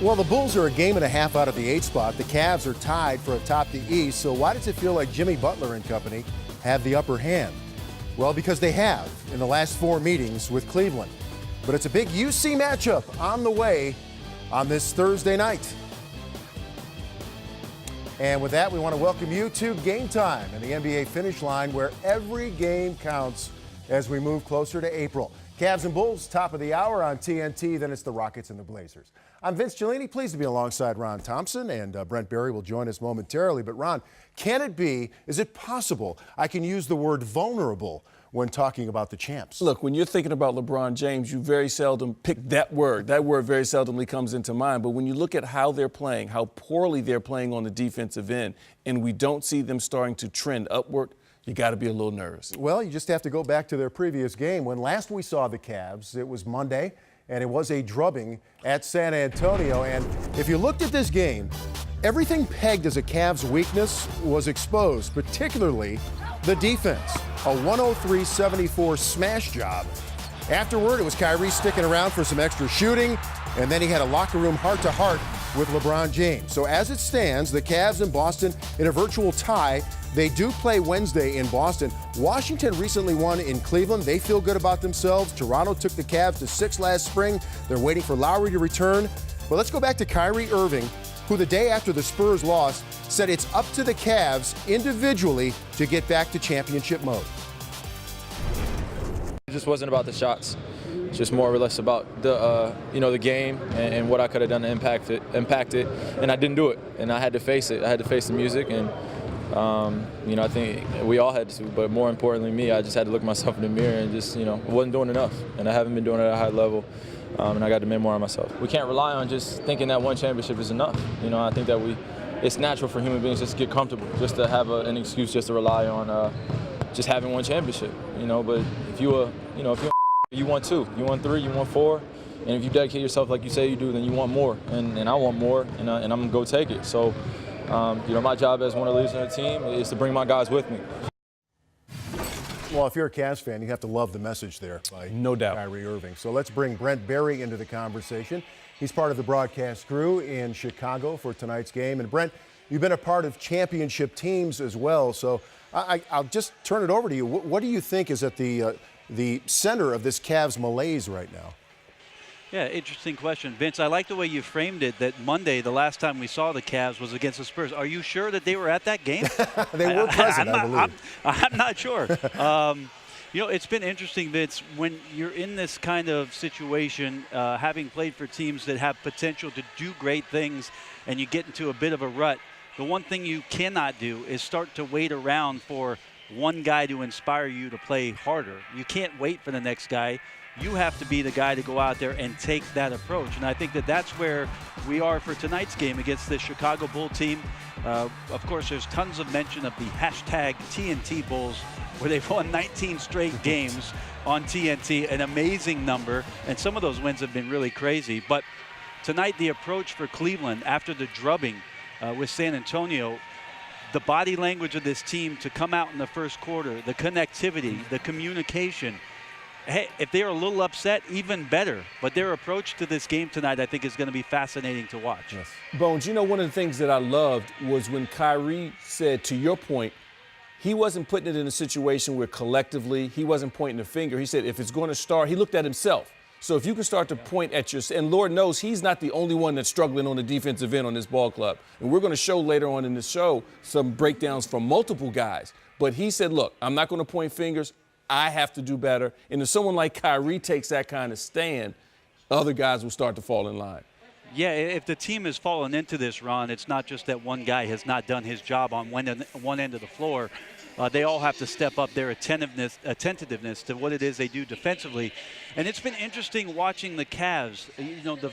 Well, the Bulls are a game and a half out of the 8th spot. The Cavs are tied for atop the East. So why does it feel like Jimmy Butler and company have the upper hand? Well, because they have in the last 4 meetings with Cleveland. But it's a big UC matchup on the way on this Thursday night. And with that, we want to welcome you to Game Time and the NBA Finish Line, where every game counts as we move closer to April. Cavs and Bulls, top of the hour on TNT. Then it's the Rockets and the Blazers. I'm Vince Giannini, pleased to be alongside Ron Thompson, and Brent Barry will join us momentarily. But Ron, can it be, is it possible I can use the word vulnerable when talking about the champs? Look, when you're thinking about LeBron James, you very seldom pick that word. That word very seldomly comes into mind. But when you look at how they're playing, how poorly they're playing on the defensive end, and we don't see them starting to trend upward, you got to be a little nervous. Well, you just have to go back to their previous game. When last we saw the Cavs, it was Monday, and it was a drubbing at San Antonio. And if you looked at this game, everything pegged as a Cavs weakness was exposed, particularly the defense. A 103-74 smash job. Afterward, it was Kyrie sticking around for some extra shooting, and then he had a locker room heart-to-heart with LeBron James. So as it stands, the Cavs and Boston in a virtual tie. They do play Wednesday in Boston. Washington recently won in Cleveland. They feel good about themselves. Toronto took the Cavs to 6 last spring. They're waiting for Lowry to return. But let's go back to Kyrie Irving, who the day after the Spurs lost said it's up to the Cavs individually to get back to championship mode. It just wasn't about the shots. It's just more or less about the the game and what I could have done to impact it, and I didn't do it, and I had to face it. I had to face the music, and I think we all had to, but more importantly me, I just had to look myself in the mirror and just, I wasn't doing enough, and I haven't been doing it at a high level, and I got to demand more on myself. We can't rely on just thinking that one championship is enough. I think that it's natural for human beings just to get comfortable, just to have an excuse just to rely on just having one championship, but if you want 2, you want 3, you want 4, and if you dedicate yourself like you say you do, then you want more, and I want more, and I'm going to go take it. So, my job as one of the leaders of the team is to bring my guys with me. Well, if you're a Cavs fan, you have to love the message there by no doubt Kyrie Irving. So let's bring Brent Barry into the conversation. He's part of the broadcast crew in Chicago for tonight's game. And Brent, you've been a part of championship teams as well. So I'll just turn it over to you. What do you think is at the center of this Cavs malaise right now? Yeah, interesting question. Vince, I like the way you framed it, that Monday, the last time we saw the Cavs was against the Spurs. Are you sure that they were at that game? They were present, I believe. I'm not sure. It's been interesting, Vince, when you're in this kind of situation, having played for teams that have potential to do great things, and you get into a bit of a rut, the one thing you cannot do is start to wait around for one guy to inspire you to play harder. You can't wait for the next guy. You have to be the guy to go out there and take that approach. And I think that that's where we are for tonight's game against the Chicago Bull team. Of course, there's tons of mention of the hashtag TNT Bulls, where they've won 19 straight games on TNT, an amazing number. And some of those wins have been really crazy. But tonight, the approach for Cleveland after the drubbing with San Antonio, the body language of this team to come out in the first quarter, the connectivity, the communication. Hey, if they're a little upset, even better. But their approach to this game tonight, I think, is going to be fascinating to watch. Yes. Bones, one of the things that I loved was when Kyrie said, to your point, he wasn't putting it in a situation where collectively he wasn't pointing the finger. He said if it's going to start, he looked at himself. So if you can start to point at your, and Lord knows he's not the only one that's struggling on the defensive end on this ball club. And we're going to show later on in the show some breakdowns from multiple guys. But he said, look, I'm not going to point fingers. I have to do better. And if someone like Kyrie takes that kind of stand, other guys will start to fall in line. Yeah, if the team has fallen into this, Ron, it's not just that one guy has not done his job on one end of the floor. They all have to step up their attentiveness to what it is they do defensively. And it's been interesting watching the Cavs.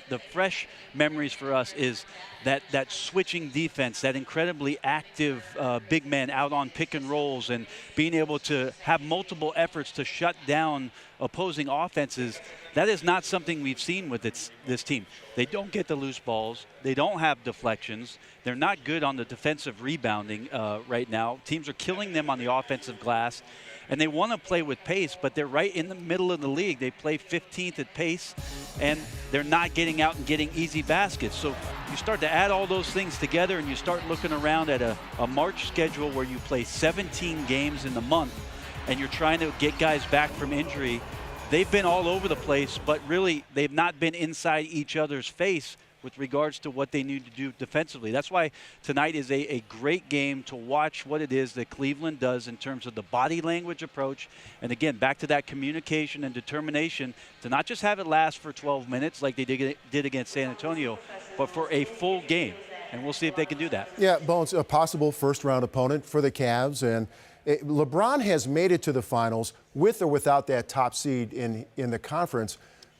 The fresh memories for us is that switching defense, that incredibly active big men out on pick and rolls, and being able to have multiple efforts to shut down opposing offenses. That is not something we've seen with this team. They don't get the loose balls. They don't have deflections. They're not good on the defensive rebounding right now. Teams are killing them on the offensive glass. and they want to play with pace, but they're right in the middle of the league. They play 15th at pace, and they're not getting out and getting easy baskets. So you start to add all those things together, and you start looking around at a March schedule where you play 17 games in the month, and you're trying to get guys back from injury. They've been all over the place, but really they've not been inside each other's face with regards to what they need to do defensively. That's why tonight is a great game to watch what it is that Cleveland does in terms of the body language approach. And again, back to that communication and determination to not just have it last for 12 minutes like they did against San Antonio, but for a full game. And we'll see if they can do that. Yeah, Bones, a possible first-round opponent for the Cavs. And LeBron has made it to the finals with or without that top seed in the conference.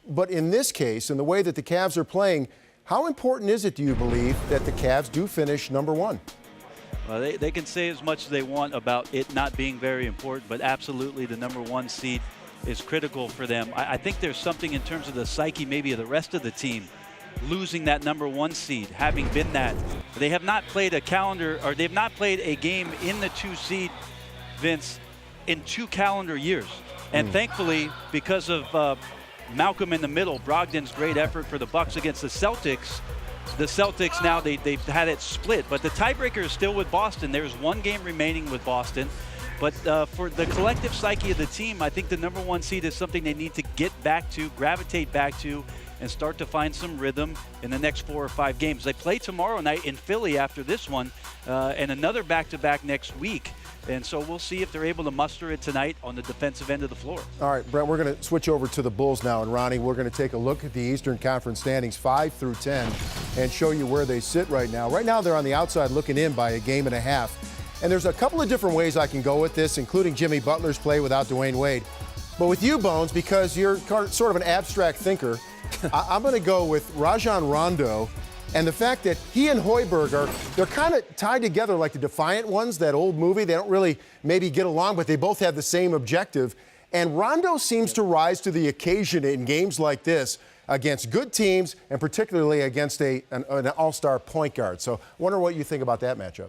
But in this case, in the way that the Cavs are playing, how important is it, do you believe, that the Cavs do finish number one? Well, they can say as much as they want about it not being very important, but absolutely the number one seed is critical for them. I think there's something in terms of the psyche maybe of the rest of the team losing that number one seed, having been that. They have not played a calendar, or they've not played a game in the 2 seed, Vince, in 2 calendar years. And thankfully, because of Malcolm in the middle, Brogdon's great effort for the Bucks against the Celtics now, they've had it split. But the tiebreaker is still with Boston. There's 1 game remaining with Boston. But for the collective psyche of the team, I think the number one seed is something they need to get back to, gravitate back to, and start to find some rhythm in the next 4 or 5 games. They play tomorrow night in Philly after this one, and another back-to-back next week. And so we'll see if they're able to muster it tonight on the defensive end of the floor. All right, Brent, we're going to switch over to the Bulls now. And Ronnie, we're going to take a look at the Eastern Conference standings 5 through 10 and show you where they sit right now. Right now, they're on the outside looking in by a game and a half. And there's a couple of different ways I can go with this, including Jimmy Butler's play without Dwayne Wade. But with you, Bones, because you're sort of an abstract thinker, I'm going to go with Rajon Rondo. And the fact that he and Hoiberg they're kind of tied together like the Defiant Ones, that old movie. They don't really maybe get along, but they both have the same objective. And Rondo seems to rise to the occasion in games like this against good teams, and particularly against an all-star point guard. So I wonder what you think about that matchup.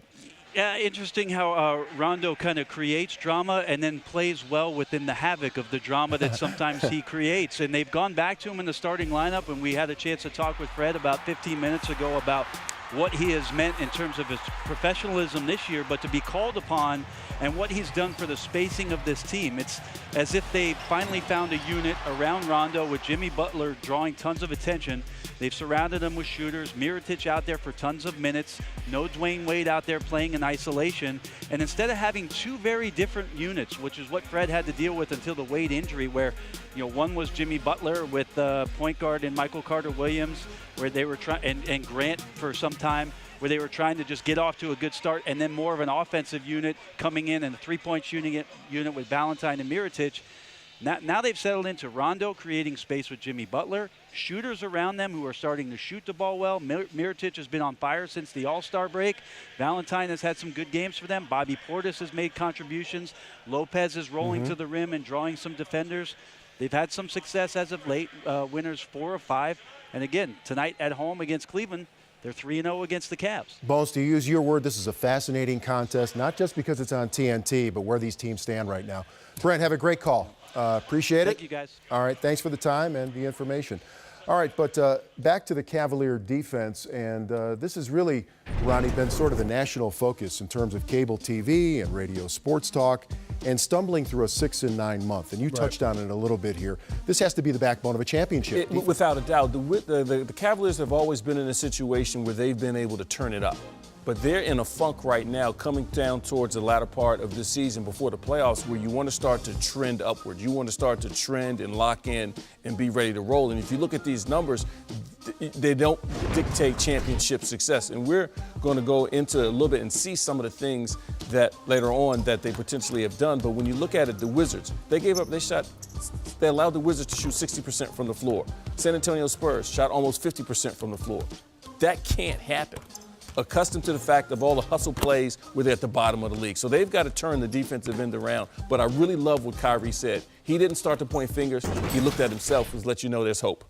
Yeah, interesting how Rondo kind of creates drama and then plays well within the havoc of the drama that sometimes he creates. And they've gone back to him in the starting lineup, and we had a chance to talk with Fred about 15 minutes ago about what he has meant in terms of his professionalism this year, but to be called upon and what he's done for the spacing of this team. It's as if they finally found a unit around Rondo with Jimmy Butler drawing tons of attention. They've surrounded him with shooters, Mirotic out there for tons of minutes, no Dwayne Wade out there playing in isolation. And instead of having 2 very different units, which is what Fred had to deal with until the Wade injury, where one was Jimmy Butler with point guard and Michael Carter-Williams, where they were trying, and Grant for some time, where they were trying to just get off to a good start, and then more of an offensive unit coming in and a 3-point shooting unit with Valentine and Mirotic. Now they've settled into Rondo creating space with Jimmy Butler, shooters around them who are starting to shoot the ball well. Mirotic has been on fire since the All-Star break. Valentine has had some good games for them. Bobby Portis has made contributions. Lopez is rolling to the rim and drawing some defenders. They've had some success as of late, winners 4 of 5. And again, tonight at home against Cleveland, they're 3-0 against the Cavs. Bones, to use your word, this is a fascinating contest, not just because it's on TNT, but where these teams stand right now. Brent, have a great call. Appreciate it. Thank you, guys. All right, thanks for the time and the information. All right, but back to the Cavalier defense, and this has really, Ronnie, been sort of the national focus in terms of cable TV and radio sports talk, and stumbling through a 6-9 month. And you touched on it a little bit here. This has to be the backbone of a championship. Without a doubt. The Cavaliers have always been in a situation where they've been able to turn it up. But they're in a funk right now, coming down towards the latter part of the season before the playoffs, where you want to start to trend upward. You want to start to trend and lock in and be ready to roll. And if you look at these numbers, they don't dictate championship success. And we're going to go into a little bit and see some of the things that later on that they potentially have done. But when you look at it, the Wizards, they allowed the Wizards to shoot 60% from the floor. San Antonio Spurs shot almost 50% from the floor. That can't happen. Accustomed to the fact of all the hustle plays where they're at the bottom of the league. So they've got to turn the defensive end around. But I really love what Kyrie said. He didn't start to point fingers. He looked at himself and let you know there's hope.